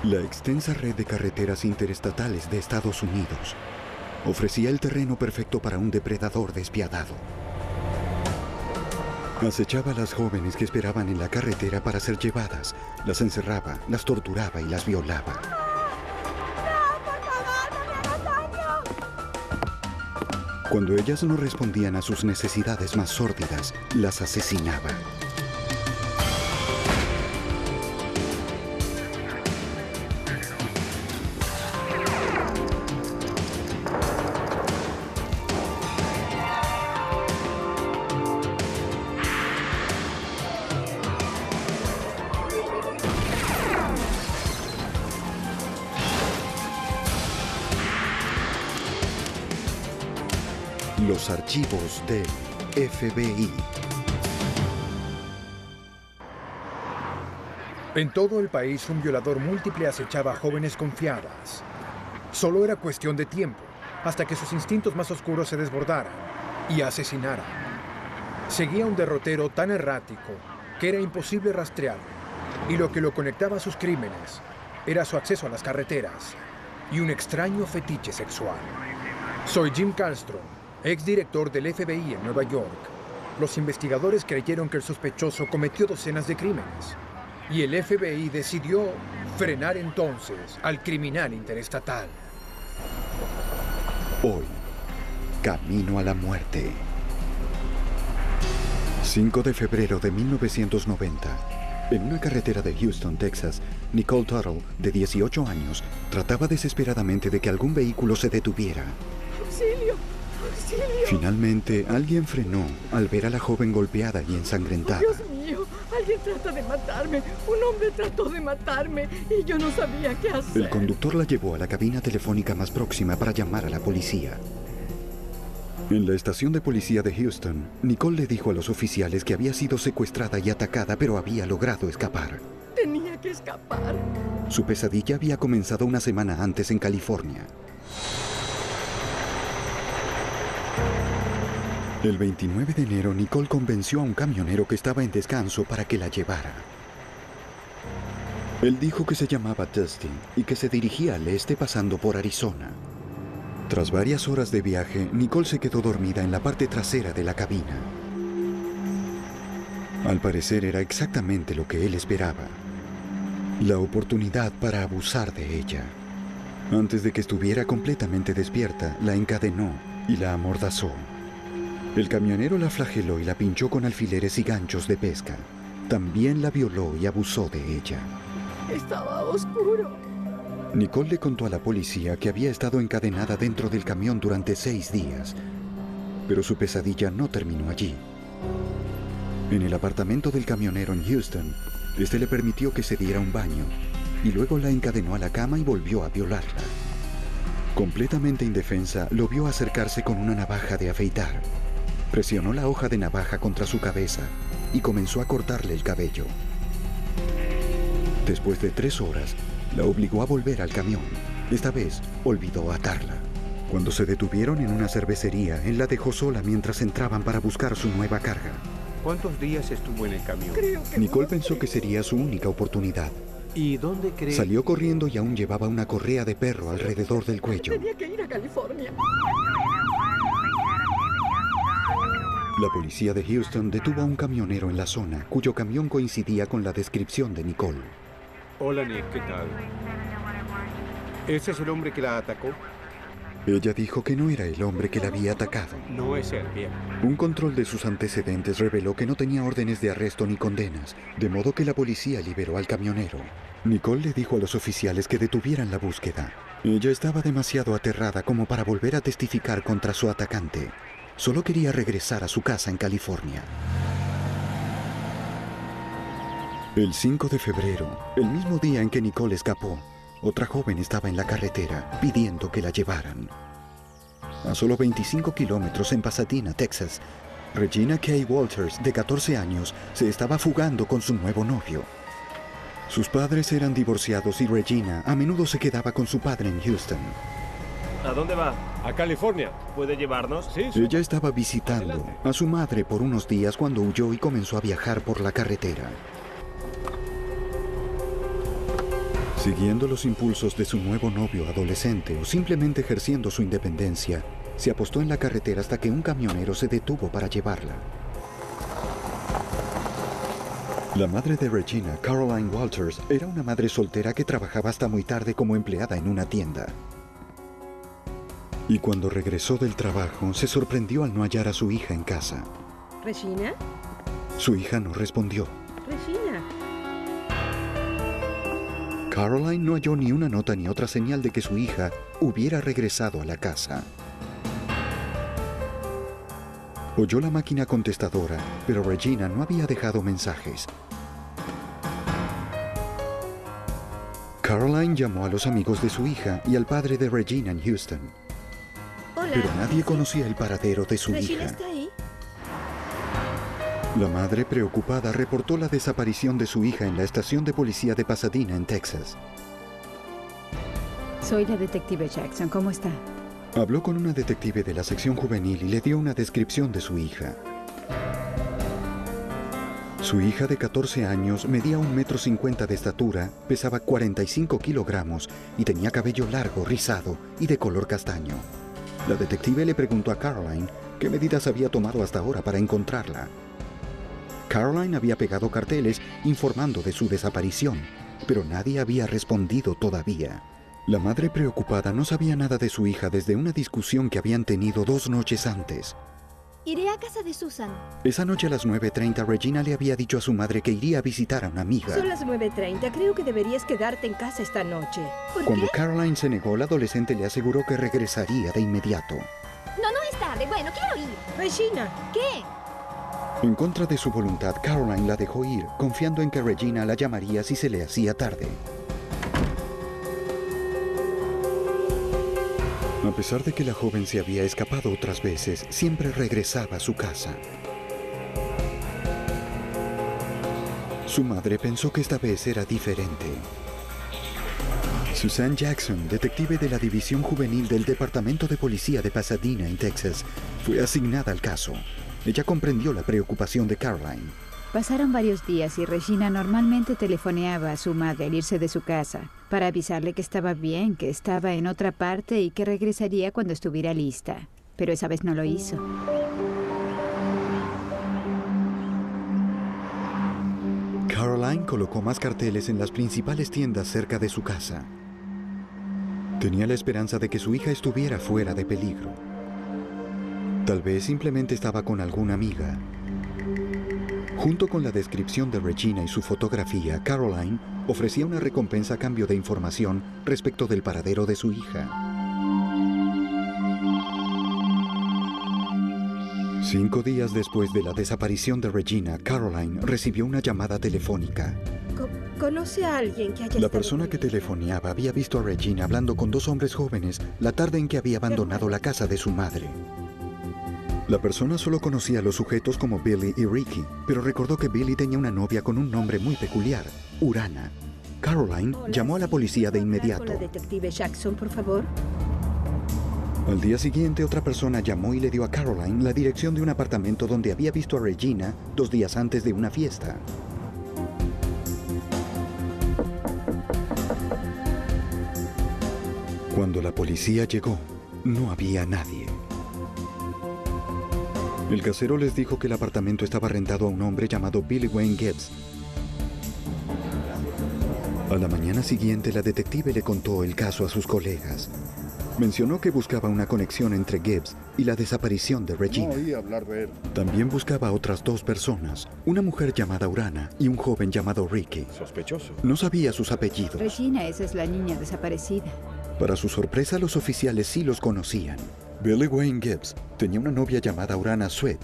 La extensa red de carreteras interestatales de Estados Unidos ofrecía el terreno perfecto para un depredador despiadado. Acechaba a las jóvenes que esperaban en la carretera para ser llevadas, las encerraba, las torturaba y las violaba. Cuando ellas no respondían a sus necesidades más sórdidas, las asesinaba. Los archivos del FBI. En todo el país, un violador múltiple acechaba a jóvenes confiadas. Solo era cuestión de tiempo, hasta que sus instintos más oscuros se desbordaran y asesinaran. Seguía un derrotero tan errático que era imposible rastrearlo, y lo que lo conectaba a sus crímenes era su acceso a las carreteras y un extraño fetiche sexual. Soy Jim Kallstrom, exdirector del FBI en Nueva York. Los investigadores creyeron que el sospechoso cometió docenas de crímenes, y el FBI decidió frenar entonces al criminal interestatal. Hoy, camino a la muerte. 5 de febrero de 1990. En una carretera de Houston, Texas, Nicole Tuttle, de 18 años, trataba desesperadamente de que algún vehículo se detuviera. ¡Auxilio! ¡Auxilio! Finalmente, alguien frenó al ver a la joven golpeada y ensangrentada. ¡Dios mío! Alguien trata de matarme. Un hombre trató de matarme y yo no sabía qué hacer. El conductor la llevó a la cabina telefónica más próxima para llamar a la policía. En la estación de policía de Houston, Nicole le dijo a los oficiales que había sido secuestrada y atacada, pero había logrado escapar. Tenía que escapar. Su pesadilla había comenzado una semana antes en California. El 29 de enero, Nicole convenció a un camionero que estaba en descanso para que la llevara. Él dijo que se llamaba Dusty y que se dirigía al este pasando por Arizona. Tras varias horas de viaje, Nicole se quedó dormida en la parte trasera de la cabina. Al parecer era exactamente lo que él esperaba. La oportunidad para abusar de ella. Antes de que estuviera completamente despierta, la encadenó y la amordazó. El camionero la flageló y la pinchó con alfileres y ganchos de pesca. También la violó y abusó de ella. Estaba oscuro. Nicole le contó a la policía que había estado encadenada dentro del camión durante 6 días, pero su pesadilla no terminó allí. En el apartamento del camionero en Houston, este le permitió que se diera un baño y luego la encadenó a la cama y volvió a violarla. Completamente indefensa, lo vio acercarse con una navaja de afeitar. Presionó la hoja de navaja contra su cabeza y comenzó a cortarle el cabello. Después de 3 horas, la obligó a volver al camión. Esta vez, olvidó atarla. Cuando se detuvieron en una cervecería, él la dejó sola mientras entraban para buscar su nueva carga. ¿Cuántos días estuvo en el camión? Nicole pensó que sería su única oportunidad. ¿Y dónde cree? Salió corriendo y aún llevaba una correa de perro alrededor del cuello. Tenía que ir a California. La policía de Houston detuvo a un camionero en la zona, cuyo camión coincidía con la descripción de Nicole. Hola, Nick, ¿qué tal? ¿Ese es el hombre que la atacó? Ella dijo que no era el hombre que la había atacado. No es él, bien. Un control de sus antecedentes reveló que no tenía órdenes de arresto ni condenas, de modo que la policía liberó al camionero. Nicole le dijo a los oficiales que detuvieran la búsqueda. Ella estaba demasiado aterrada como para volver a testificar contra su atacante. Solo quería regresar a su casa en California. El 5 de febrero, el mismo día en que Nicole escapó, otra joven estaba en la carretera pidiendo que la llevaran. A solo 25 kilómetros en Pasadena, Texas, Regina Kay Walters, de 14 años, se estaba fugando con su nuevo novio. Sus padres eran divorciados y Regina a menudo se quedaba con su padre en Houston. ¿A dónde va? A California. ¿Puede llevarnos? Sí. Ella estaba visitando a su madre por unos días cuando huyó y comenzó a viajar por la carretera. Siguiendo los impulsos de su nuevo novio adolescente o simplemente ejerciendo su independencia, se apostó en la carretera hasta que un camionero se detuvo para llevarla. La madre de Regina, Caroline Walters, era una madre soltera que trabajaba hasta muy tarde como empleada en una tienda. Y cuando regresó del trabajo, se sorprendió al no hallar a su hija en casa. ¿Regina? Su hija no respondió. Regina. Caroline no halló ni una nota ni otra señal de que su hija hubiera regresado a la casa. Oyó la máquina contestadora, pero Regina no había dejado mensajes. Caroline llamó a los amigos de su hija y al padre de Regina en Houston. Hola. Pero nadie conocía el paradero de su ¿Regina hija. está ahí? La madre, preocupada, reportó la desaparición de su hija en la estación de policía de Pasadena, en Texas. Soy la detective Jackson. ¿Cómo está? Habló con una detective de la sección juvenil y le dio una descripción de su hija. Su hija de 14 años medía 1,50 m de estatura, pesaba 45 kilogramos y tenía cabello largo, rizado y de color castaño. La detective le preguntó a Caroline qué medidas había tomado hasta ahora para encontrarla. Caroline había pegado carteles informando de su desaparición, pero nadie había respondido todavía. La madre, preocupada, no sabía nada de su hija desde una discusión que habían tenido 2 noches antes. Iré a casa de Susan. Esa noche a las 9:30, Regina le había dicho a su madre que iría a visitar a una amiga. Son las 9:30. Creo que deberías quedarte en casa esta noche. ¿Por Cuando qué? Caroline se negó, la adolescente le aseguró que regresaría de inmediato. No es tarde. Bueno, quiero ir. Regina. ¿Qué? En contra de su voluntad, Caroline la dejó ir, confiando en que Regina la llamaría si se le hacía tarde. A pesar de que la joven se había escapado otras veces, siempre regresaba a su casa. Su madre pensó que esta vez era diferente. Suzanne Jackson, detective de la División Juvenil del Departamento de Policía de Pasadena, en Texas, fue asignada al caso. Ella comprendió la preocupación de Caroline. Pasaron varios días y Regina normalmente telefoneaba a su madre al irse de su casa para avisarle que estaba bien, que estaba en otra parte y que regresaría cuando estuviera lista. Pero esa vez no lo hizo. Caroline colocó más carteles en las principales tiendas cerca de su casa. Tenía la esperanza de que su hija estuviera fuera de peligro. Tal vez simplemente estaba con alguna amiga. Junto con la descripción de Regina y su fotografía, Caroline ofrecía una recompensa a cambio de información respecto del paradero de su hija. 5 días después de la desaparición de Regina, Caroline recibió una llamada telefónica. ¿Conoce a alguien que haya La estado persona que con ella? telefoneaba había visto a Regina hablando con 2 hombres jóvenes la tarde en que había abandonado la casa de su madre. La persona solo conocía a los sujetos como Billy y Ricky, pero recordó que Billy tenía una novia con un nombre muy peculiar, Urana. Caroline Hola, llamó a la sí, policía de ¿puedo hablar inmediato. con la detective Jackson, por favor? Al día siguiente, otra persona llamó y le dio a Caroline la dirección de un apartamento donde había visto a Regina 2 días antes de una fiesta. Cuando la policía llegó, no había nadie. El casero les dijo que el apartamento estaba rentado a un hombre llamado Billy Wayne Gibbs. A la mañana siguiente, la detective le contó el caso a sus colegas. Mencionó que buscaba una conexión entre Gibbs y la desaparición de Regina. No oí hablar de él. También buscaba a otras 2 personas, una mujer llamada Urana y un joven llamado Ricky. Sospechoso. No sabía sus apellidos. Regina, esa es la niña desaparecida. Para su sorpresa, los oficiales sí los conocían. Billy Wayne Gibbs tenía una novia llamada Urana Sweat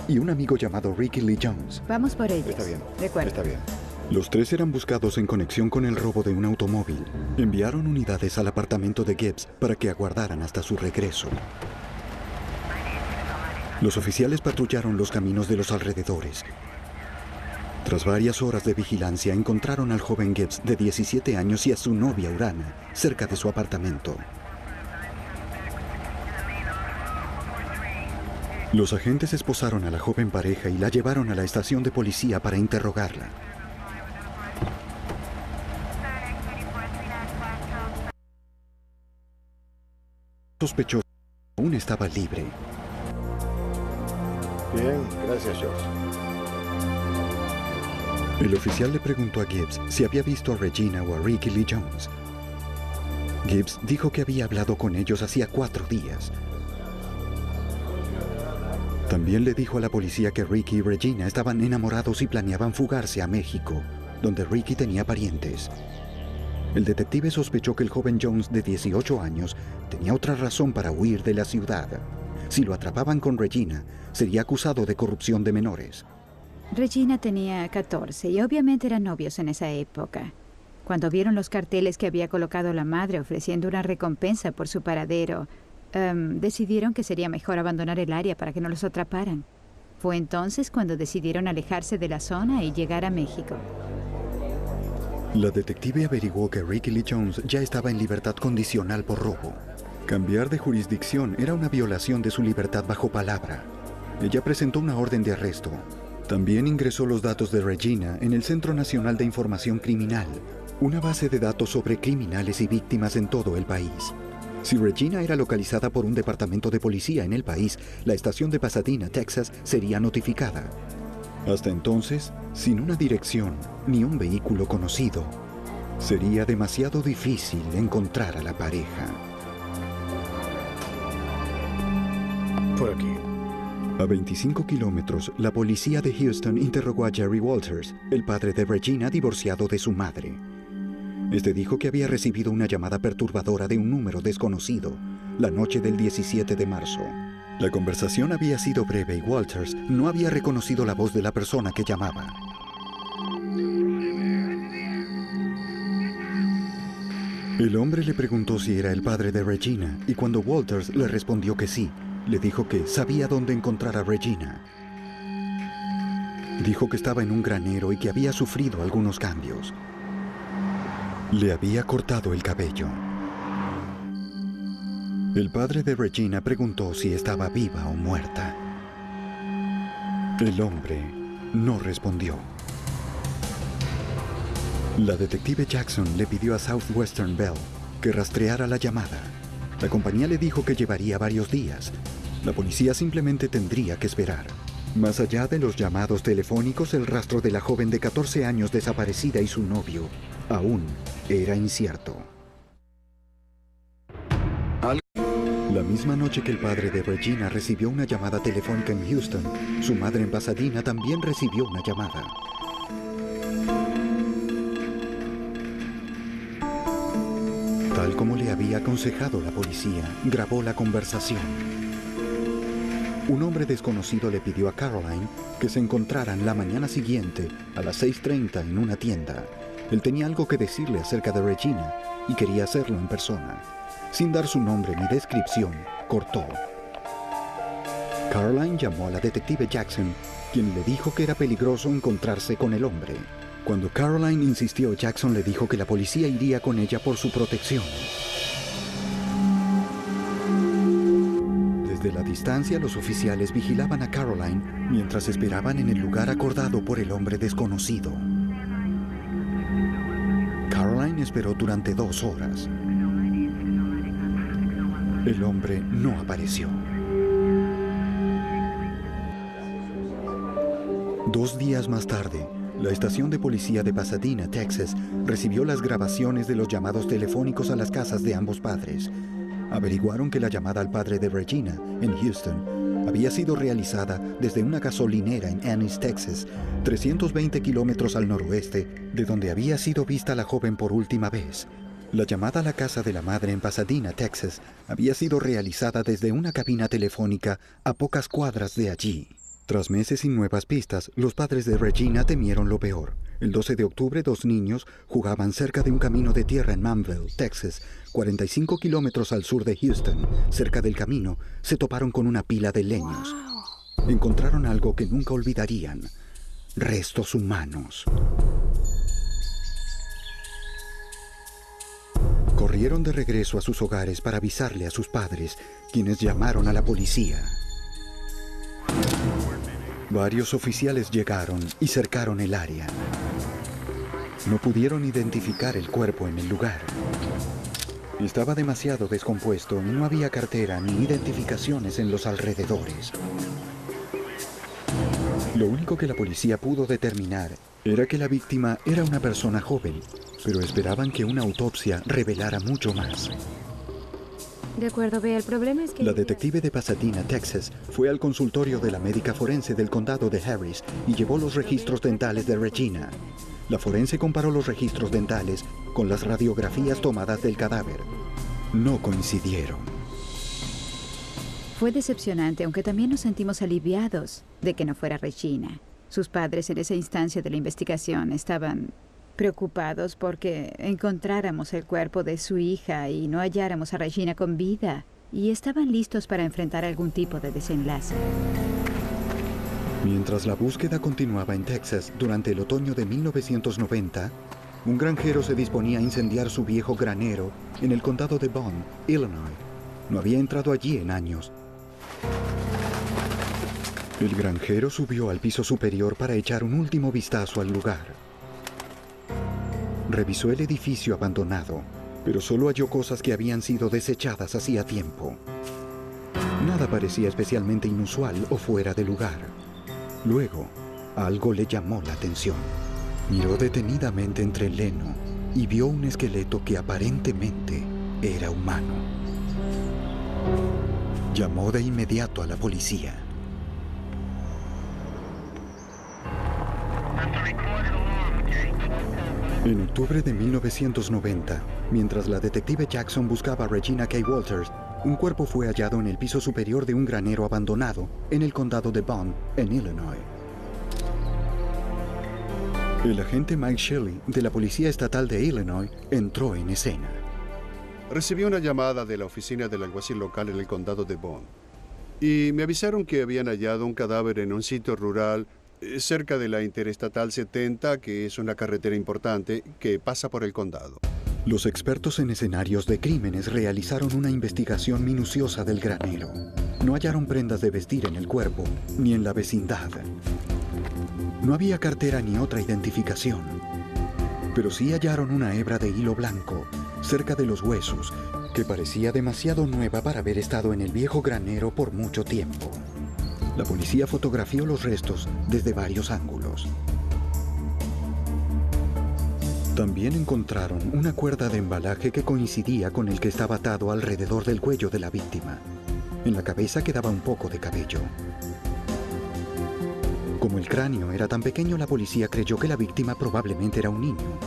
y un amigo llamado Ricky Lee Jones. Vamos por ellos. Está bien. De acuerdo. Está bien. Los 3 eran buscados en conexión con el robo de un automóvil. Enviaron unidades al apartamento de Gibbs para que aguardaran hasta su regreso. Los oficiales patrullaron los caminos de los alrededores. Tras varias horas de vigilancia, encontraron al joven Gibbs de 17 años y a su novia Urana cerca de su apartamento. Los agentes esposaron a la joven pareja y la llevaron a la estación de policía para interrogarla. sospechoso aún estaba libre. Bien, gracias, George. El oficial le preguntó a Gibbs si había visto a Regina o a Ricky Lee Jones. Gibbs dijo que había hablado con ellos hacía 4 días. También le dijo a la policía que Ricky y Regina estaban enamorados y planeaban fugarse a México, donde Ricky tenía parientes. El detective sospechó que el joven Jones, de 18 años, tenía otra razón para huir de la ciudad. Si lo atrapaban con Regina, sería acusado de corrupción de menores. Regina tenía 14 y obviamente eran novios en esa época. Cuando vieron los carteles que había colocado la madre ofreciendo una recompensa por su paradero, decidieron que sería mejor abandonar el área para que no los atraparan. Fue entonces cuando decidieron alejarse de la zona y llegar a México. La detective averiguó que Ricky Lee Jones ya estaba en libertad condicional por robo. Cambiar de jurisdicción era una violación de su libertad bajo palabra. Ella presentó una orden de arresto. También ingresó los datos de Regina en el Centro Nacional de Información Criminal, una base de datos sobre criminales y víctimas en todo el país. Si Regina era localizada por un departamento de policía en el país, la estación de Pasadena, Texas, sería notificada. Hasta entonces, sin una dirección ni un vehículo conocido, sería demasiado difícil encontrar a la pareja. Por aquí. A 25 kilómetros, la policía de Houston interrogó a Jerry Walters, el padre de Regina, divorciado de su madre. Este dijo que había recibido una llamada perturbadora de un número desconocido la noche del 17 de marzo. La conversación había sido breve y Walters no había reconocido la voz de la persona que llamaba. El hombre le preguntó si era el padre de Regina y cuando Walters le respondió que sí, le dijo que sabía dónde encontrar a Regina. Dijo que estaba en un granero y que había sufrido algunos cambios. Le había cortado el cabello. El padre de Regina preguntó si estaba viva o muerta. El hombre no respondió. La detective Jackson le pidió a Southwestern Bell que rastreara la llamada. La compañía le dijo que llevaría varios días. La policía simplemente tendría que esperar. Más allá de los llamados telefónicos, el rastro de la joven de 14 años desaparecida y su novio aún era incierto. La misma noche que el padre de Regina recibió una llamada telefónica en Houston, su madre en Pasadena también recibió una llamada. Tal como le había aconsejado la policía, grabó la conversación. Un hombre desconocido le pidió a Caroline que se encontraran la mañana siguiente a las 6:30 en una tienda. Él tenía algo que decirle acerca de Regina y quería hacerlo en persona. Sin dar su nombre ni descripción, cortó. Caroline llamó a la detective Jackson, quien le dijo que era peligroso encontrarse con el hombre. Cuando Caroline insistió, Jackson le dijo que la policía iría con ella por su protección. Desde la distancia, los oficiales vigilaban a Caroline mientras esperaban en el lugar acordado por el hombre desconocido. Caroline esperó durante 2 horas. El hombre no apareció. 2 días más tarde, la estación de policía de Pasadena, Texas, recibió las grabaciones de los llamados telefónicos a las casas de ambos padres. Averiguaron que la llamada al padre de Regina, en Houston, había sido realizada desde una gasolinera en Ennis, Texas, 320 kilómetros al noroeste de donde había sido vista la joven por última vez. La llamada a la casa de la madre en Pasadena, Texas, había sido realizada desde una cabina telefónica a pocas cuadras de allí. Tras meses sin nuevas pistas, los padres de Regina temieron lo peor. El 12 de octubre, 2 niños jugaban cerca de un camino de tierra en Manville, Texas, 45 kilómetros al sur de Houston. Cerca del camino, se toparon con una pila de leños. Encontraron algo que nunca olvidarían: restos humanos. Corrieron de regreso a sus hogares para avisarle a sus padres, quienes llamaron a la policía. Varios oficiales llegaron y cercaron el área. No pudieron identificar el cuerpo en el lugar. Estaba demasiado descompuesto y no había cartera ni identificaciones en los alrededores. Lo único que la policía pudo determinar era que la víctima era una persona joven, pero esperaban que una autopsia revelara mucho más. De acuerdo, vea, el problema es que... La detective de Pasadena, Texas, fue al consultorio de la médica forense del condado de Harris y llevó los registros dentales de Regina. La forense comparó los registros dentales con las radiografías tomadas del cadáver. No coincidieron. Fue decepcionante, aunque también nos sentimos aliviados de que no fuera Regina. Sus padres en esa instancia de la investigación estaban preocupados porque encontráramos el cuerpo de su hija y no halláramos a Regina con vida, y estaban listos para enfrentar algún tipo de desenlace. Mientras la búsqueda continuaba en Texas durante el otoño de 1990, un granjero se disponía a incendiar su viejo granero en el condado de Bond, Illinois. No había entrado allí en años. El granjero subió al piso superior para echar un último vistazo al lugar. Revisó el edificio abandonado, pero solo halló cosas que habían sido desechadas hacía tiempo. Nada parecía especialmente inusual o fuera de lugar. Luego, algo le llamó la atención. Miró detenidamente entre el heno y vio un esqueleto que aparentemente era humano. Llamó de inmediato a la policía. En octubre de 1990, mientras la detective Jackson buscaba a Regina K. Walters, un cuerpo fue hallado en el piso superior de un granero abandonado en el condado de Bond, en Illinois. El agente Mike Shelley, de la Policía Estatal de Illinois, entró en escena. Recibí una llamada de la oficina del alguacil local en el condado de Bond. Y me avisaron que habían hallado un cadáver en un sitio rural cerca de la Interestatal 70, que es una carretera importante que pasa por el condado. Los expertos en escenarios de crímenes realizaron una investigación minuciosa del granero. No hallaron prendas de vestir en el cuerpo, ni en la vecindad. No había cartera ni otra identificación. Pero sí hallaron una hebra de hilo blanco cerca de los huesos, que parecía demasiado nueva para haber estado en el viejo granero por mucho tiempo. La policía fotografió los restos desde varios ángulos. También encontraron una cuerda de embalaje que coincidía con el que estaba atado alrededor del cuello de la víctima. En la cabeza quedaba un poco de cabello. Como el cráneo era tan pequeño, la policía creyó que la víctima probablemente era un niño.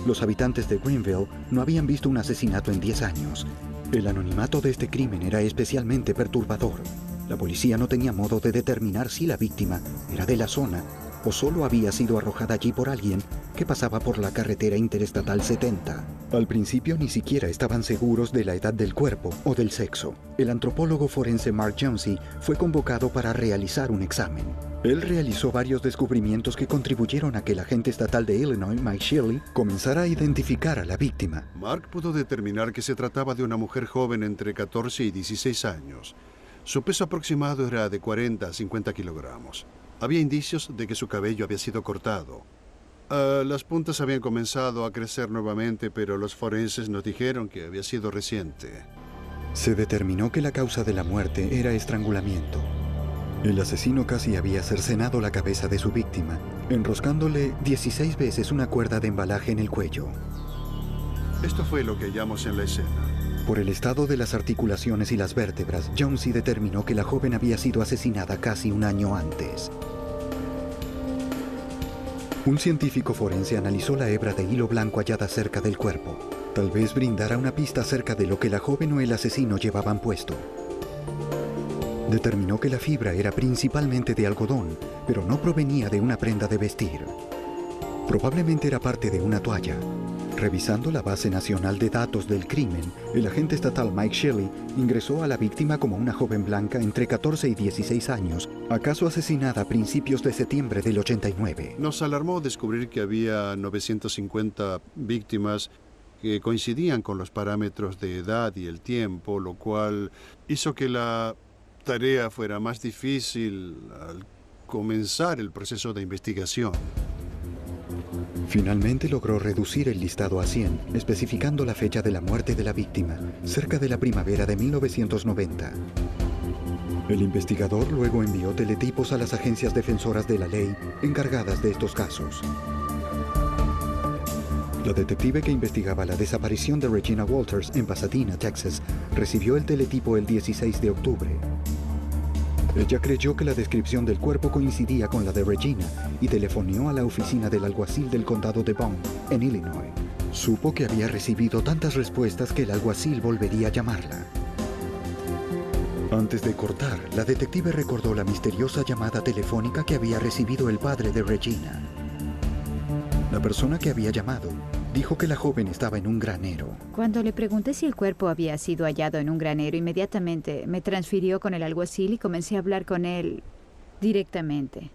Los habitantes de Greenville no habían visto un asesinato en 10 años. El anonimato de este crimen era especialmente perturbador. La policía no tenía modo de determinar si la víctima era de la zona o solo había sido arrojada allí por alguien que pasaba por la carretera Interestatal 70. Al principio ni siquiera estaban seguros de la edad del cuerpo o del sexo. El antropólogo forense Mark Jonesy fue convocado para realizar un examen. Él realizó varios descubrimientos que contribuyeron a que el agente estatal de Illinois, Mike Shelley, comenzara a identificar a la víctima. Mark pudo determinar que se trataba de una mujer joven entre 14 y 16 años. Su peso aproximado era de 40 a 50 kilogramos. Había indicios de que su cabello había sido cortado. Las puntas habían comenzado a crecer nuevamente, pero los forenses nos dijeron que había sido reciente. Se determinó que la causa de la muerte era estrangulamiento. El asesino casi había cercenado la cabeza de su víctima, enroscándole 16 veces una cuerda de embalaje en el cuello. Esto fue lo que hallamos en la escena. Por el estado de las articulaciones y las vértebras, Jonesy determinó que la joven había sido asesinada casi un año antes. Un científico forense analizó la hebra de hilo blanco hallada cerca del cuerpo. Tal vez brindara una pista acerca de lo que la joven o el asesino llevaban puesto. Determinó que la fibra era principalmente de algodón, pero no provenía de una prenda de vestir. Probablemente era parte de una toalla. Revisando la base nacional de datos del crimen, el agente estatal Mike Shelley ingresó a la víctima como una joven blanca entre 14 y 16 años, acaso asesinada a principios de septiembre del 89. Nos alarmó descubrir que había 950 víctimas que coincidían con los parámetros de edad y el tiempo, lo cual hizo que la tarea fuera más difícil al comenzar el proceso de investigación. Finalmente logró reducir el listado a 100, especificando la fecha de la muerte de la víctima, cerca de la primavera de 1990. El investigador luego envió teletipos a las agencias defensoras de la ley encargadas de estos casos. La detective que investigaba la desaparición de Regina Walters en Pasadena, Texas, recibió el teletipo el 16 de octubre. Ella creyó que la descripción del cuerpo coincidía con la de Regina y telefoneó a la oficina del alguacil del condado de Bond, en Illinois. Supo que había recibido tantas respuestas que el alguacil volvería a llamarla. Antes de cortar, la detective recordó la misteriosa llamada telefónica que había recibido el padre de Regina. La persona que había llamado dijo que la joven estaba en un granero. Cuando le pregunté si el cuerpo había sido hallado en un granero, inmediatamente me transfirió con el alguacil y comencé a hablar con él directamente.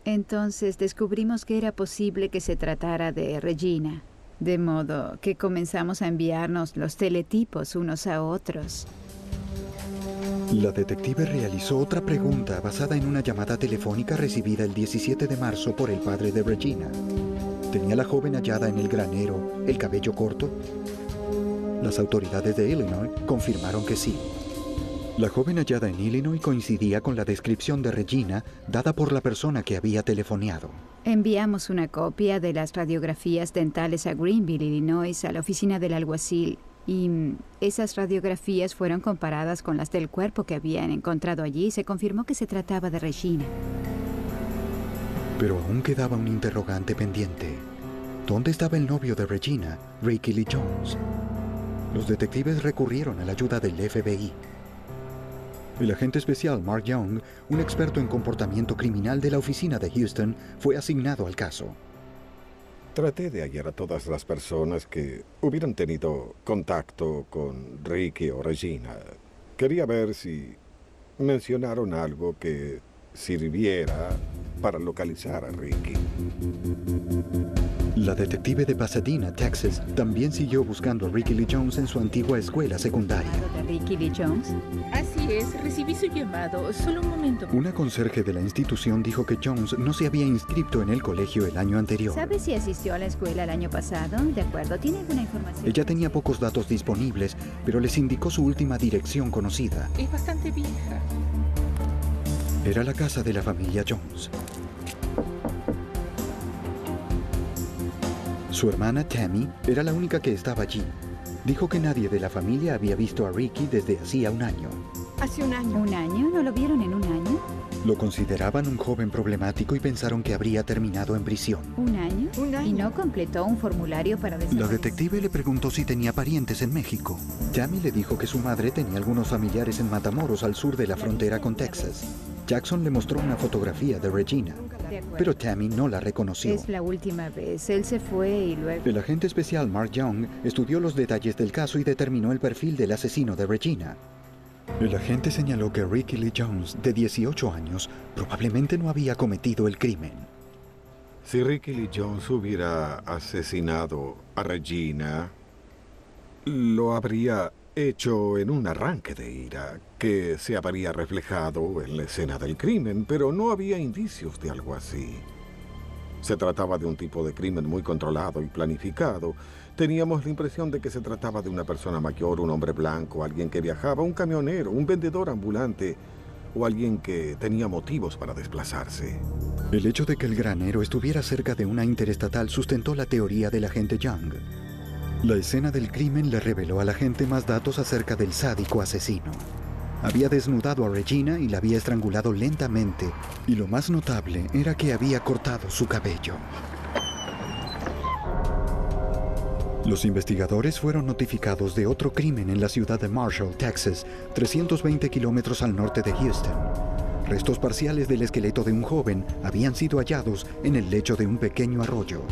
Entonces descubrimos que era posible que se tratara de Regina, de modo que comenzamos a enviarnos los teletipos unos a otros. La detective realizó otra pregunta basada en una llamada telefónica recibida el 17 de marzo por el padre de Regina. ¿Tenía la joven hallada en el granero el cabello corto? Las autoridades de Illinois confirmaron que sí. La joven hallada en Illinois coincidía con la descripción de Regina dada por la persona que había telefoneado. Enviamos una copia de las radiografías dentales a Greenville, Illinois, a la oficina del alguacil. Y esas radiografías fueron comparadas con las del cuerpo que habían encontrado allí y se confirmó que se trataba de Regina. Pero aún quedaba un interrogante pendiente. ¿Dónde estaba el novio de Regina, Ricky Lee Jones? Los detectives recurrieron a la ayuda del FBI. El agente especial Mark Young, un experto en comportamiento criminal de la oficina de Houston, fue asignado al caso. Traté de hallar a todas las personas que hubieran tenido contacto con Ricky o Regina. Quería ver si mencionaron algo que sirviera para localizar a Ricky. La detective de Pasadena, Texas, también siguió buscando a Ricky Lee Jones en su antigua escuela secundaria. ¿De Ricky Lee Jones? Así es, recibí su llamado. Solo un momento. Una conserje de la institución dijo que Jones no se había inscrito en el colegio el año anterior. ¿Sabe si asistió a la escuela el año pasado? De acuerdo, ¿tiene alguna información? Ella tenía pocos datos disponibles, pero les indicó su última dirección conocida. Es bastante vieja. Era la casa de la familia Jones. Su hermana Tammy era la única que estaba allí. Dijo que nadie de la familia había visto a Ricky desde hacía un año. Hace un año. ¿Un año? ¿No lo vieron en un año? Lo consideraban un joven problemático y pensaron que habría terminado en prisión. ¿Un año? Un año. ¿Y no completó un formulario para desaparecer? La detective le preguntó si tenía parientes en México. Tammy le dijo que su madre tenía algunos familiares en Matamoros, al sur de la frontera con Texas. Jackson le mostró una fotografía de Regina, pero Tammy no la reconoció. Es la última vez. Él se fue y luego... El agente especial Mark Young estudió los detalles del caso y determinó el perfil del asesino de Regina. El agente señaló que Ricky Lee Jones, de 18 años, probablemente no había cometido el crimen. Si Ricky Lee Jones hubiera asesinado a Regina, lo habría hecho en un arranque de ira que se habría reflejado en la escena del crimen, pero no había indicios de algo así. Se trataba de un tipo de crimen muy controlado y planificado. Teníamos la impresión de que se trataba de una persona mayor, un hombre blanco, alguien que viajaba, un camionero, un vendedor ambulante o alguien que tenía motivos para desplazarse. El hecho de que el granero estuviera cerca de una interestatal sustentó la teoría del agente Young. La escena del crimen le reveló a la gente más datos acerca del sádico asesino. Había desnudado a Regina y la había estrangulado lentamente, y lo más notable era que había cortado su cabello. Los investigadores fueron notificados de otro crimen en la ciudad de Marshall, Texas, 320 kilómetros al norte de Houston. Restos parciales del esqueleto de un joven habían sido hallados en el lecho de un pequeño arroyo.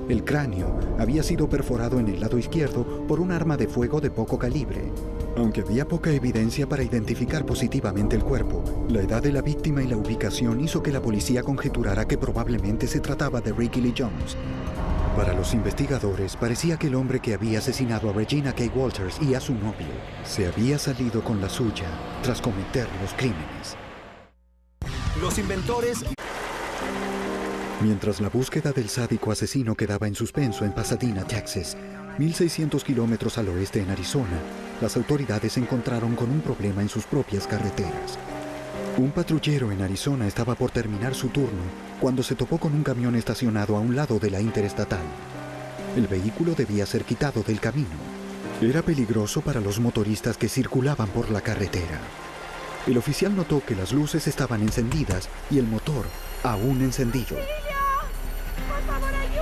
El cráneo había sido perforado en el lado izquierdo por un arma de fuego de poco calibre. Aunque había poca evidencia para identificar positivamente el cuerpo, la edad de la víctima y la ubicación hizo que la policía conjeturara que probablemente se trataba de Ricky Lee Jones. Para los investigadores, parecía que el hombre que había asesinado a Regina K. Walters y a su novio se había salido con la suya tras cometer los crímenes. Los inventores Mientras la búsqueda del sádico asesino quedaba en suspenso en Pasadena, Texas, 1.600 kilómetros al oeste en Arizona, las autoridades se encontraron con un problema en sus propias carreteras. Un patrullero en Arizona estaba por terminar su turno cuando se topó con un camión estacionado a un lado de la interestatal. El vehículo debía ser quitado del camino. Era peligroso para los motoristas que circulaban por la carretera. El oficial notó que las luces estaban encendidas y el motor aún encendido.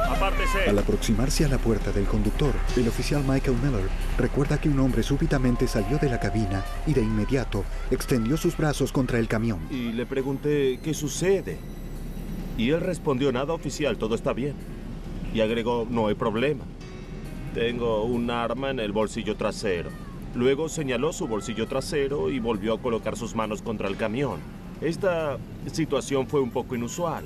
¡Apártese! Al aproximarse a la puerta del conductor, el oficial Michael Miller recuerda que un hombre súbitamente salió de la cabina y de inmediato extendió sus brazos contra el camión. Y le pregunté, ¿qué sucede? Y él respondió, nada, oficial, todo está bien. Y agregó, no hay problema. Tengo un arma en el bolsillo trasero. Luego señaló su bolsillo trasero y volvió a colocar sus manos contra el camión. Esta situación fue un poco inusual.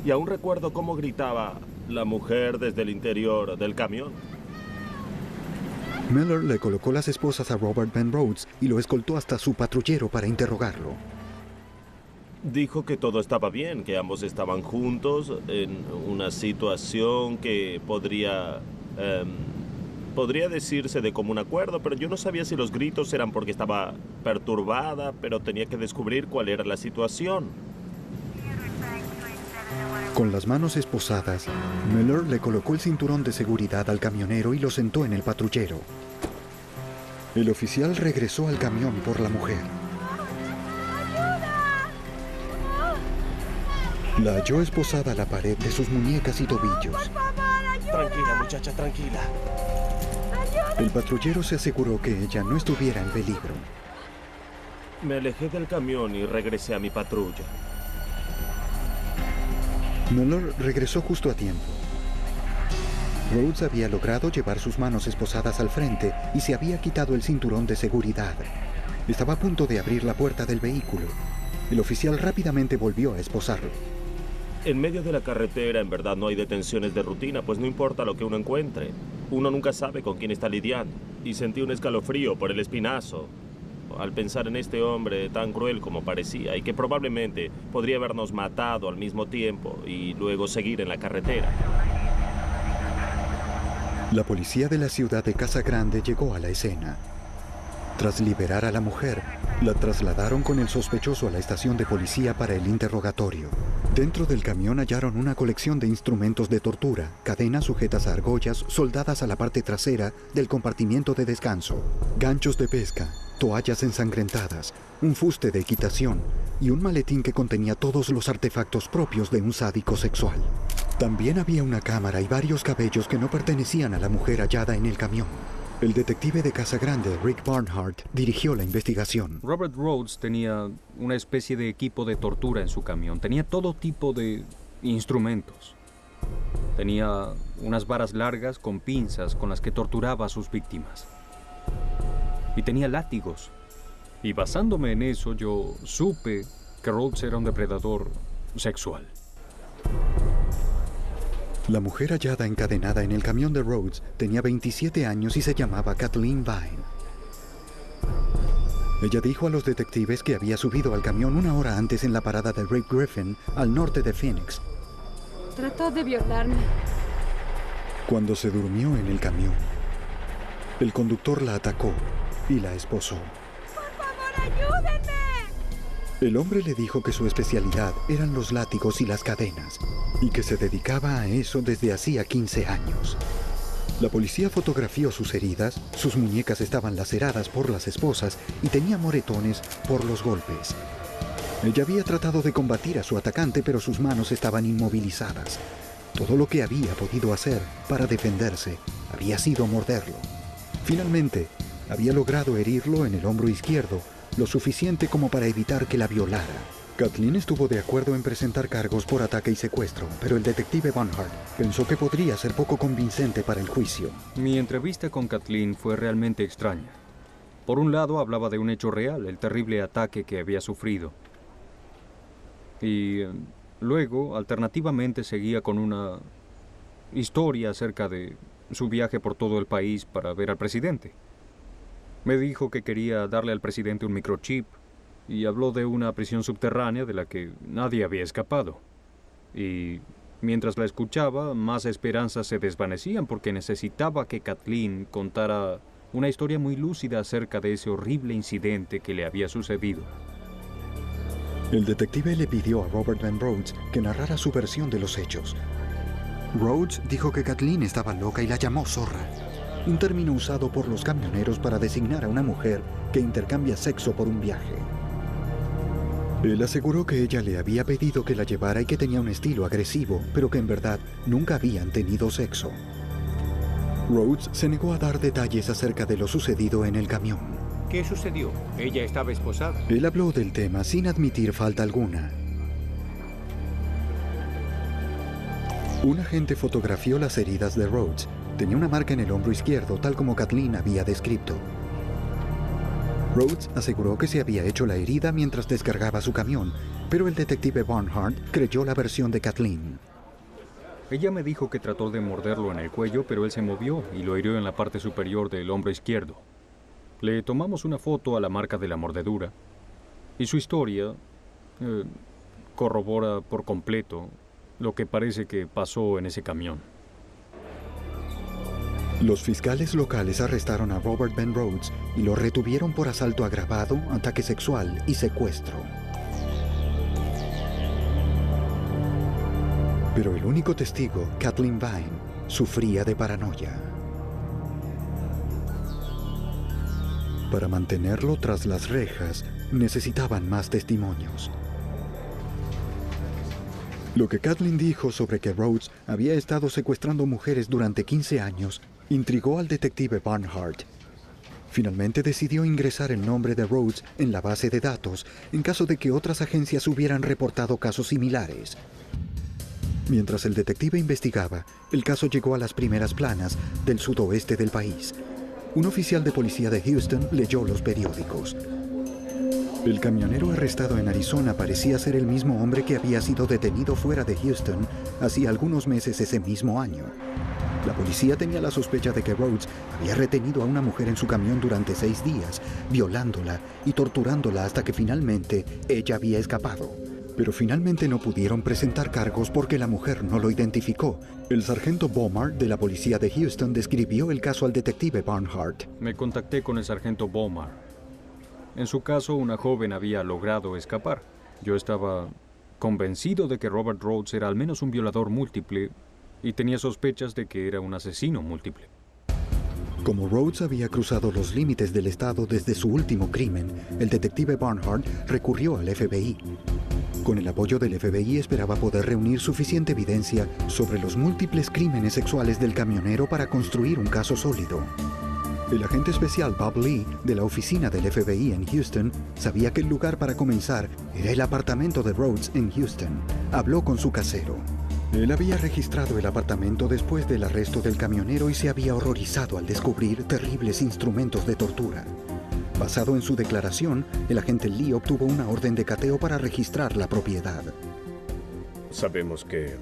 Y aún recuerdo cómo gritaba la mujer desde el interior del camión. Miller le colocó las esposas a Robert Ben Rhodes y lo escoltó hasta su patrullero para interrogarlo. Dijo que todo estaba bien, que ambos estaban juntos en una situación que podría decirse de común acuerdo, pero yo no sabía si los gritos eran porque estaba perturbada, pero tenía que descubrir cuál era la situación. Con las manos esposadas, Miller le colocó el cinturón de seguridad al camionero y lo sentó en el patrullero. El oficial regresó al camión por la mujer. La halló esposada a la pared de sus muñecas y tobillos. Tranquila, muchacha, tranquila. El patrullero se aseguró que ella no estuviera en peligro. Me alejé del camión y regresé a mi patrulla. Miller regresó justo a tiempo. Rhodes había logrado llevar sus manos esposadas al frente y se había quitado el cinturón de seguridad. Estaba a punto de abrir la puerta del vehículo. El oficial rápidamente volvió a esposarlo. En medio de la carretera, en verdad, no hay detenciones de rutina, pues no importa lo que uno encuentre. Uno nunca sabe con quién está lidiando. Y sentí un escalofrío por el espinazo al pensar en este hombre tan cruel como parecía y que probablemente podría habernos matado al mismo tiempo y luego seguir en la carretera. La policía de la ciudad de Casa Grande llegó a la escena. Tras liberar a la mujer, la trasladaron con el sospechoso a la estación de policía para el interrogatorio. Dentro del camión hallaron una colección de instrumentos de tortura, cadenas sujetas a argollas soldadas a la parte trasera del compartimiento de descanso, ganchos de pesca, toallas ensangrentadas, un fuste de equitación y un maletín que contenía todos los artefactos propios de un sádico sexual. También había una cámara y varios cabellos que no pertenecían a la mujer hallada en el camión. El detective de Casa Grande, Rick Barnhart, dirigió la investigación. Robert Rhodes tenía una especie de equipo de tortura en su camión. Tenía todo tipo de instrumentos. Tenía unas varas largas con pinzas con las que torturaba a sus víctimas. Y tenía látigos. Y basándome en eso, yo supe que Rhodes era un depredador sexual. La mujer hallada encadenada en el camión de Rhodes tenía 27 años y se llamaba Kathleen Vine. Ella dijo a los detectives que había subido al camión una hora antes en la parada de Rape Griffin, al norte de Phoenix. Trató de violarme. Cuando se durmió en el camión, el conductor la atacó y la esposó. ¡Por favor, ayúdenme! El hombre le dijo que su especialidad eran los látigos y las cadenas, y que se dedicaba a eso desde hacía 15 años. La policía fotografió sus heridas, sus muñecas estaban laceradas por las esposas y tenía moretones por los golpes. Ella había tratado de combatir a su atacante, pero sus manos estaban inmovilizadas. Todo lo que había podido hacer para defenderse había sido morderlo. Finalmente, había logrado herirlo en el hombro izquierdo, lo suficiente como para evitar que la violara. Kathleen estuvo de acuerdo en presentar cargos por ataque y secuestro, pero el detective Barnhart pensó que podría ser poco convincente para el juicio. Mi entrevista con Kathleen fue realmente extraña. Por un lado, hablaba de un hecho real, el terrible ataque que había sufrido. Y luego, alternativamente, seguía con una historia acerca de su viaje por todo el país para ver al presidente. Me dijo que quería darle al presidente un microchip y habló de una prisión subterránea de la que nadie había escapado. Y Mientras la escuchaba, más esperanzas se desvanecían porque necesitaba que Kathleen contara una historia muy lúcida acerca de ese horrible incidente que le había sucedido. El detective le pidió a Robert Van Rhodes que narrara su versión de los hechos. Rhodes dijo que Kathleen estaba loca y la llamó zorra, un término usado por los camioneros para designar a una mujer que intercambia sexo por un viaje. Él aseguró que ella le había pedido que la llevara y que tenía un estilo agresivo, pero que en verdad nunca habían tenido sexo. Rhodes se negó a dar detalles acerca de lo sucedido en el camión. ¿Qué sucedió? Ella estaba esposada. Él habló del tema sin admitir falta alguna. Un agente fotografió las heridas de Rhodes. Tenía una marca en el hombro izquierdo, tal como Kathleen había descrito. Rhodes aseguró que se había hecho la herida mientras descargaba su camión, pero el detective Barnhart creyó la versión de Kathleen. Ella me dijo que trató de morderlo en el cuello, pero él se movió y lo hirió en la parte superior del hombro izquierdo. Le tomamos una foto a la marca de la mordedura y su historia corrobora por completo lo que parece que pasó en ese camión. Los fiscales locales arrestaron a Robert Van Rhodes y lo retuvieron por asalto agravado, ataque sexual y secuestro. Pero el único testigo, Kathleen Vine, sufría de paranoia. Para mantenerlo tras las rejas, necesitaban más testimonios. Lo que Kathleen dijo sobre que Rhodes había estado secuestrando mujeres durante 15 años intrigó al detective Barnhart. Finalmente decidió ingresar el nombre de Rhodes en la base de datos en caso de que otras agencias hubieran reportado casos similares. Mientras el detective investigaba, el caso llegó a las primeras planas del sudoeste del país. Un oficial de policía de Houston leyó los periódicos. El camionero arrestado en Arizona parecía ser el mismo hombre que había sido detenido fuera de Houston hacía algunos meses ese mismo año. La policía tenía la sospecha de que Rhodes había retenido a una mujer en su camión durante 6 días, violándola y torturándola hasta que finalmente ella había escapado. Pero finalmente no pudieron presentar cargos porque la mujer no lo identificó. El sargento Bomar de la policía de Houston describió el caso al detective Barnhart. Me contacté con el sargento Bomar. En su caso, una joven había logrado escapar. Yo estaba convencido de que Robert Rhodes era al menos un violador múltiple y tenía sospechas de que era un asesino múltiple. Como Rhodes había cruzado los límites del estado desde su último crimen, el detective Barnhart recurrió al FBI. Con el apoyo del FBI esperaba poder reunir suficiente evidencia sobre los múltiples crímenes sexuales del camionero para construir un caso sólido. El agente especial Bob Lee, de la oficina del FBI en Houston, sabía que el lugar para comenzar era el apartamento de Rhodes en Houston. Habló con su casero. Él había registrado el apartamento después del arresto del camionero y se había horrorizado al descubrir terribles instrumentos de tortura. Basado en su declaración, el agente Lee obtuvo una orden de cateo para registrar la propiedad. Sabemos que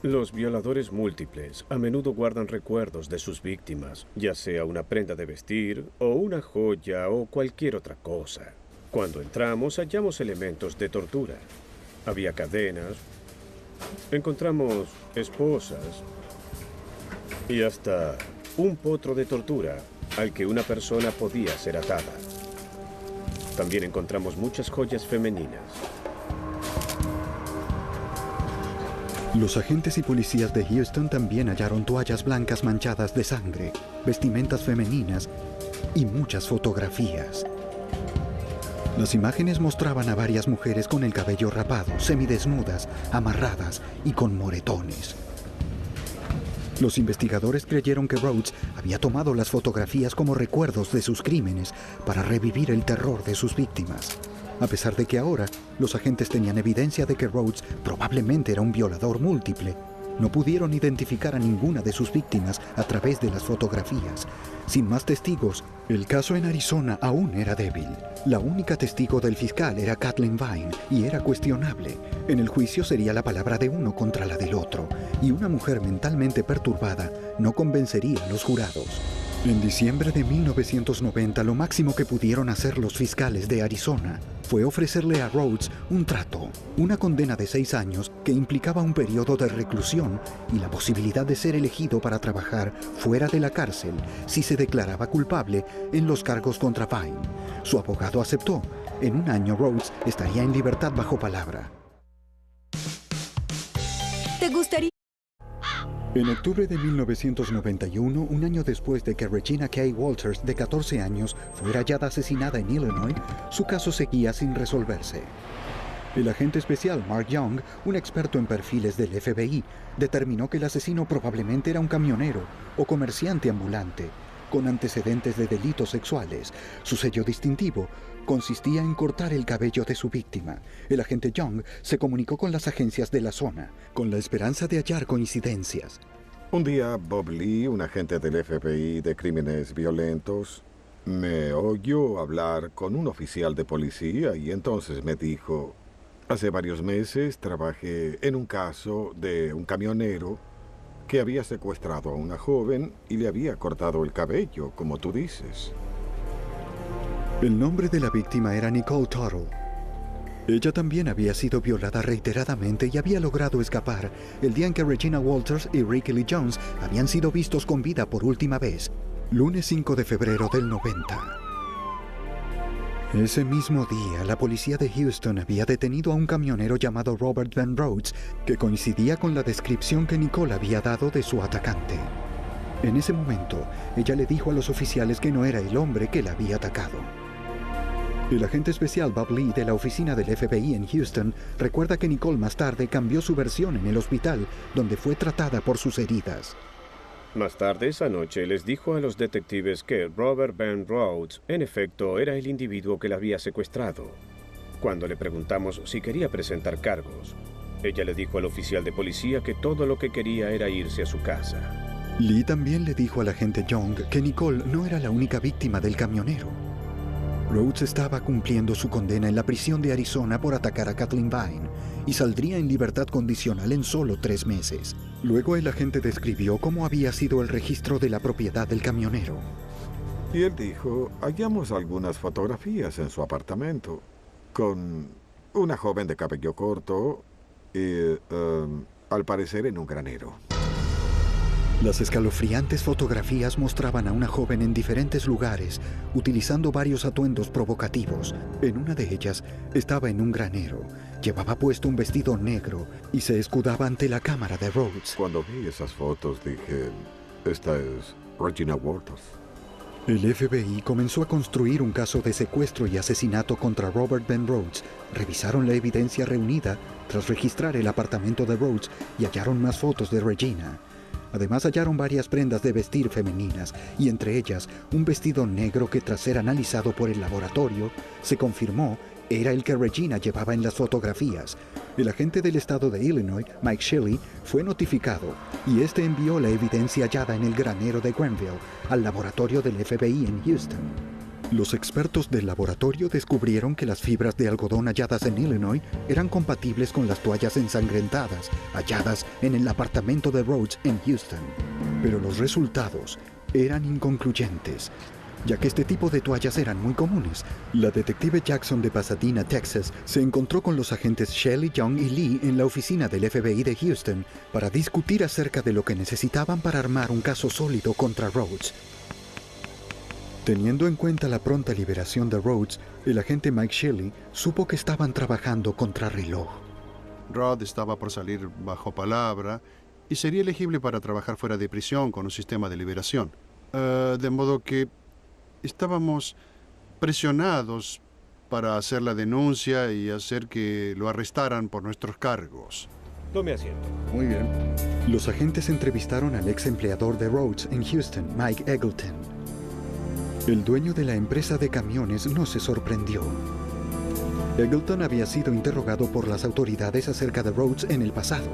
los violadores múltiples a menudo guardan recuerdos de sus víctimas, ya sea una prenda de vestir o una joya o cualquier otra cosa. Cuando entramos, hallamos elementos de tortura. Había cadenas, encontramos esposas y hasta un potro de tortura al que una persona podía ser atada. También encontramos muchas joyas femeninas. Los agentes y policías de Houston también hallaron toallas blancas manchadas de sangre, vestimentas femeninas y muchas fotografías. Las imágenes mostraban a varias mujeres con el cabello rapado, semidesnudas, amarradas y con moretones. Los investigadores creyeron que Rhodes había tomado las fotografías como recuerdos de sus crímenes para revivir el terror de sus víctimas. A pesar de que ahora los agentes tenían evidencia de que Rhodes probablemente era un violador múltiple, no pudieron identificar a ninguna de sus víctimas a través de las fotografías. Sin más testigos, el caso en Arizona aún era débil. La única testigo del fiscal era Kathleen Vine y era cuestionable. En el juicio sería la palabra de uno contra la del otro, y una mujer mentalmente perturbada no convencería a los jurados. En diciembre de 1990, lo máximo que pudieron hacer los fiscales de Arizona fue ofrecerle a Rhodes un trato, una condena de 6 años que implicaba un periodo de reclusión y la posibilidad de ser elegido para trabajar fuera de la cárcel si se declaraba culpable en los cargos contra Vine. Su abogado aceptó. En un año, Rhodes estaría en libertad bajo palabra. ¿Te gustaría? En octubre de 1991, un año después de que Regina K. Walters, de 14 años, fuera hallada asesinada en Illinois, su caso seguía sin resolverse. El agente especial Mark Young, un experto en perfiles del FBI, determinó que el asesino probablemente era un camionero o comerciante ambulante, con antecedentes de delitos sexuales. Su sello distintivo consistía en cortar el cabello de su víctima. El agente Young se comunicó con las agencias de la zona, con la esperanza de hallar coincidencias. Un día, Bob Lee, un agente del FBI de crímenes violentos, me oyó hablar con un oficial de policía y entonces me dijo: hace varios meses trabajé en un caso de un camionero que había secuestrado a una joven y le había cortado el cabello, como tú dices. El nombre de la víctima era Nicole Tuttle. Ella también había sido violada reiteradamente y había logrado escapar el día en que Regina Walters y Ricky Lee Jones habían sido vistos con vida por última vez, lunes 5 de febrero del 90. Ese mismo día, la policía de Houston había detenido a un camionero llamado Robert Van Rhodes, que coincidía con la descripción que Nicole había dado de su atacante. En ese momento, ella le dijo a los oficiales que no era el hombre que la había atacado. El agente especial Bob Lee de la oficina del FBI en Houston recuerda que Nicole más tarde cambió su versión en el hospital, donde fue tratada por sus heridas. Más tarde esa noche les dijo a los detectives que Robert Van Rhodes, en efecto, era el individuo que la había secuestrado. Cuando le preguntamos si quería presentar cargos, ella le dijo al oficial de policía que todo lo que quería era irse a su casa. Lee también le dijo al agente Young que Nicole no era la única víctima del camionero. Rhodes estaba cumpliendo su condena en la prisión de Arizona por atacar a Kathleen Vine y saldría en libertad condicional en solo 3 meses. Luego el agente describió cómo había sido el registro de la propiedad del camionero. Y él dijo: hallamos algunas fotografías en su apartamento con una joven de cabello corto y, al parecer, en un granero. Las escalofriantes fotografías mostraban a una joven en diferentes lugares, utilizando varios atuendos provocativos. En una de ellas estaba en un granero, llevaba puesto un vestido negro y se escudaba ante la cámara de Rhodes. Cuando vi esas fotos dije: esta es Regina Walters. El FBI comenzó a construir un caso de secuestro y asesinato contra Robert Van Rhodes. Revisaron la evidencia reunida tras registrar el apartamento de Rhodes y hallaron más fotos de Regina. Además hallaron varias prendas de vestir femeninas y entre ellas un vestido negro que, tras ser analizado por el laboratorio, se confirmó era el que Regina llevaba en las fotografías. El agente del estado de Illinois, Mike Shelley, fue notificado y este envió la evidencia hallada en el granero de Granville al laboratorio del FBI en Houston. Los expertos del laboratorio descubrieron que las fibras de algodón halladas en Illinois eran compatibles con las toallas ensangrentadas halladas en el apartamento de Rhodes en Houston. Pero los resultados eran inconcluyentes, ya que este tipo de toallas eran muy comunes. La detective Jackson de Pasadena, Texas, se encontró con los agentes Shelley, Young y Lee en la oficina del FBI de Houston para discutir acerca de lo que necesitaban para armar un caso sólido contra Rhodes. Teniendo en cuenta la pronta liberación de Rhodes, el agente Mike Shelley supo que estaban trabajando contra reloj. Rod estaba por salir bajo palabra y sería elegible para trabajar fuera de prisión con un sistema de liberación. De modo que estábamos presionados para hacer la denuncia y hacer que lo arrestaran por nuestros cargos. Tome asiento. Muy bien. Los agentes entrevistaron al ex empleador de Rhodes en Houston, Mike Eggleton. El dueño de la empresa de camiones no se sorprendió. Eggleton había sido interrogado por las autoridades acerca de Rhodes en el pasado.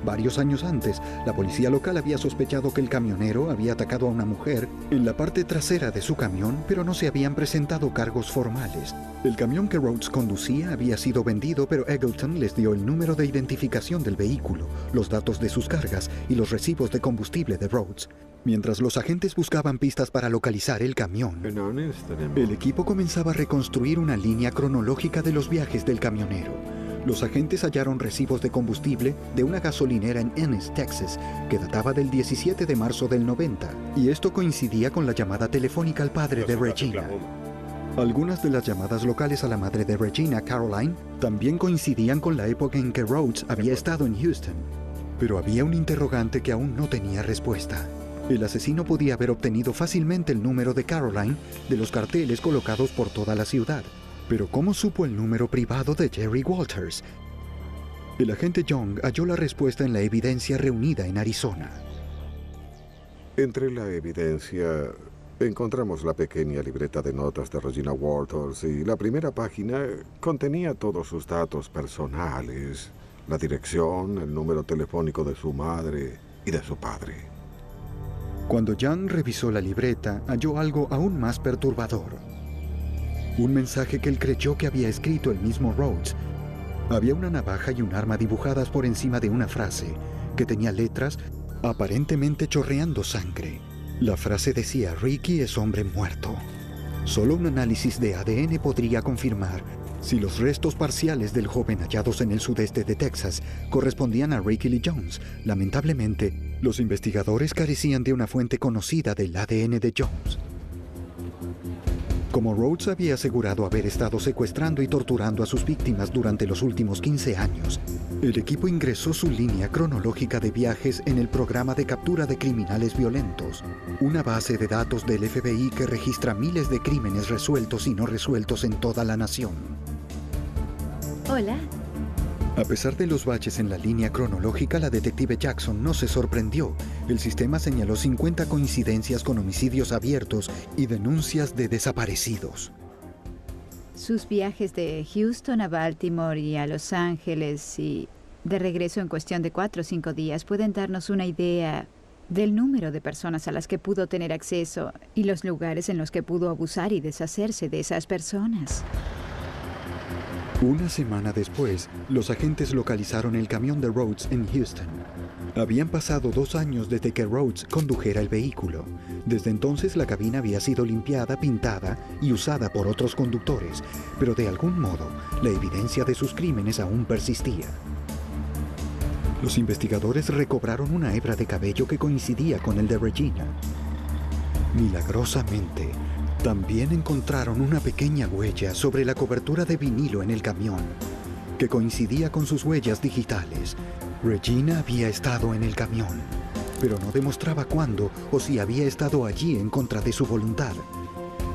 Varios años antes, la policía local había sospechado que el camionero había atacado a una mujer en la parte trasera de su camión, pero no se habían presentado cargos formales. El camión que Rhodes conducía había sido vendido, pero Eggleton les dio el número de identificación del vehículo, los datos de sus cargas y los recibos de combustible de Rhodes. Mientras los agentes buscaban pistas para localizar el camión, el equipo comenzaba a reconstruir una línea cronológica de los viajes del camionero. Los agentes hallaron recibos de combustible de una gasolinera en Ennis, Texas, que databa del 17 de marzo del 90, y esto coincidía con la llamada telefónica al padre de Regina. Algunas de las llamadas locales a la madre de Regina, Caroline, también coincidían con la época en que Rhodes había estado en Houston. Pero había un interrogante que aún no tenía respuesta. El asesino podía haber obtenido fácilmente el número de Caroline de los carteles colocados por toda la ciudad. Pero ¿cómo supo el número privado de Jerry Walters? El agente Young halló la respuesta en la evidencia reunida en Arizona. Entre la evidencia encontramos la pequeña libreta de notas de Regina Walters y la primera página contenía todos sus datos personales, la dirección, el número telefónico de su madre y de su padre. Cuando Young revisó la libreta, halló algo aún más perturbador. Un mensaje que él creyó que había escrito el mismo Rhodes. Había una navaja y un arma dibujadas por encima de una frase que tenía letras aparentemente chorreando sangre. La frase decía: Ricky es hombre muerto. Solo un análisis de ADN podría confirmar si los restos parciales del joven hallados en el sudeste de Texas correspondían a Ricky Lee Jones. Lamentablemente, los investigadores carecían de una fuente conocida del ADN de Jones. Como Rhodes había asegurado haber estado secuestrando y torturando a sus víctimas durante los últimos 15 años, el equipo ingresó su línea cronológica de viajes en el programa de captura de criminales violentos, una base de datos del FBI que registra miles de crímenes resueltos y no resueltos en toda la nación. Hola. A pesar de los baches en la línea cronológica, la detective Jackson no se sorprendió. El sistema señaló 50 coincidencias con homicidios abiertos y denuncias de desaparecidos. Sus viajes de Houston a Baltimore y a Los Ángeles y de regreso en cuestión de 4 o 5 días pueden darnos una idea del número de personas a las que pudo tener acceso y los lugares en los que pudo abusar y deshacerse de esas personas. Una semana después, los agentes localizaron el camión de Rhodes en Houston. Habían pasado 2 años desde que Rhodes condujera el vehículo. Desde entonces la cabina había sido limpiada, pintada y usada por otros conductores, pero de algún modo la evidencia de sus crímenes aún persistía. Los investigadores recobraron una hebra de cabello que coincidía con el de Regina. Milagrosamente, también encontraron una pequeña huella sobre la cobertura de vinilo en el camión, que coincidía con sus huellas digitales. Regina había estado en el camión, pero no demostraba cuándo o si había estado allí en contra de su voluntad.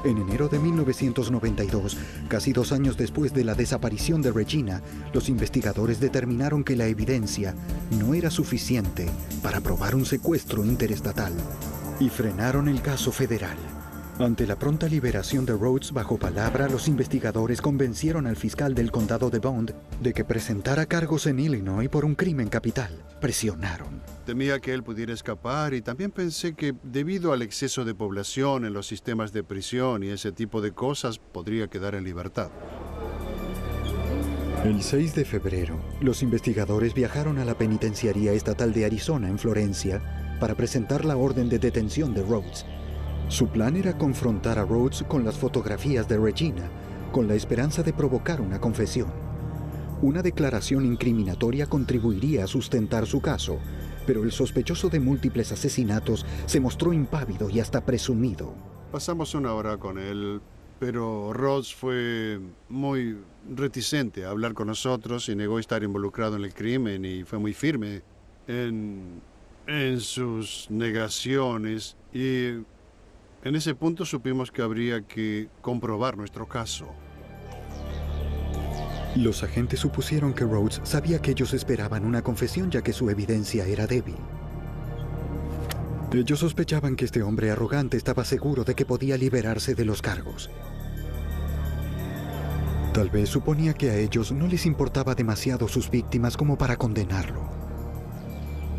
En enero de 1992, casi 2 años después de la desaparición de Regina, los investigadores determinaron que la evidencia no era suficiente para probar un secuestro interestatal y frenaron el caso federal. Ante la pronta liberación de Rhodes bajo palabra, los investigadores convencieron al fiscal del condado de Bond de que presentara cargos en Illinois por un crimen capital. Presionaron. Temía que él pudiera escapar y también pensé que debido al exceso de población en los sistemas de prisión y ese tipo de cosas, podría quedar en libertad. El 6 de febrero, los investigadores viajaron a la Penitenciaría Estatal de Arizona en Florencia para presentar la orden de detención de Rhodes. Su plan era confrontar a Rhodes con las fotografías de Regina, con la esperanza de provocar una confesión. Una declaración incriminatoria contribuiría a sustentar su caso, pero el sospechoso de múltiples asesinatos se mostró impávido y hasta presumido. Pasamos 1 hora con él, pero Rhodes fue muy reticente a hablar con nosotros y negó estar involucrado en el crimen y fue muy firme en sus negaciones y en ese punto supimos que habría que comprobar nuestro caso. Los agentes supusieron que Rhodes sabía que ellos esperaban una confesión ya que su evidencia era débil. Ellos sospechaban que este hombre arrogante estaba seguro de que podía liberarse de los cargos. Tal vez suponía que a ellos no les importaba demasiado sus víctimas como para condenarlo.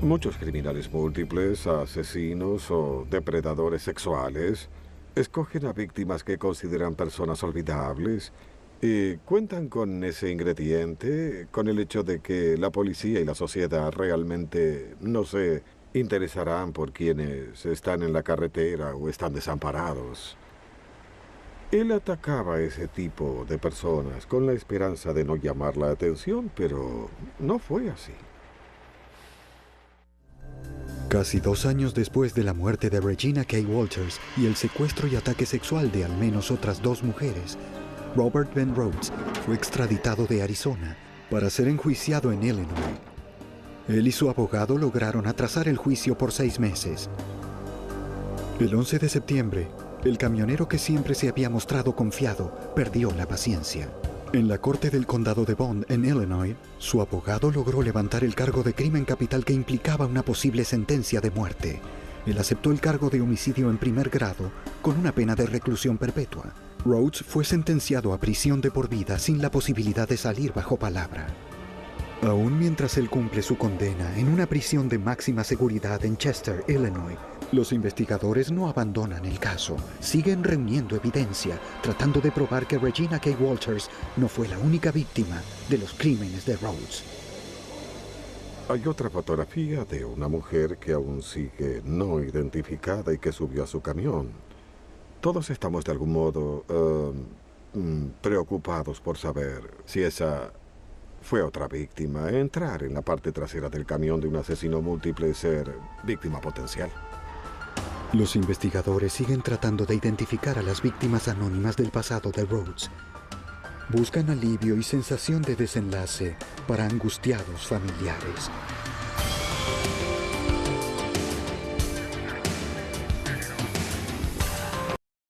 Muchos criminales múltiples, asesinos o depredadores sexuales escogen a víctimas que consideran personas olvidables y cuentan con ese ingrediente, con el hecho de que la policía y la sociedad realmente no se interesarán por quienes están en la carretera o están desamparados. Él atacaba a ese tipo de personas con la esperanza de no llamar la atención, pero no fue así. Casi 2 años después de la muerte de Regina K. Walters y el secuestro y ataque sexual de al menos otras 2 mujeres, Robert Ben Rhodes fue extraditado de Arizona para ser enjuiciado en Illinois. Él y su abogado lograron atrasar el juicio por 6 meses. El 11 de septiembre, el camionero que siempre se había mostrado confiado perdió la paciencia. En la corte del condado de Bond, en Illinois, su abogado logró levantar el cargo de crimen capital que implicaba una posible sentencia de muerte. Él aceptó el cargo de homicidio en primer grado con una pena de reclusión perpetua. Rhodes fue sentenciado a prisión de por vida sin la posibilidad de salir bajo palabra. Aún mientras él cumple su condena en una prisión de máxima seguridad en Chester, Illinois, los investigadores no abandonan el caso. Siguen reuniendo evidencia, tratando de probar que Regina K. Walters no fue la única víctima de los crímenes de Rhodes. Hay otra fotografía de una mujer que aún sigue no identificada y que subió a su camión. Todos estamos de algún modo preocupados por saber si esa fue otra víctima. Entrar en la parte trasera del camión de un asesino múltiple y ser víctima potencial. Los investigadores siguen tratando de identificar a las víctimas anónimas del pasado de Rhodes. Buscan alivio y sensación de desenlace para angustiados familiares.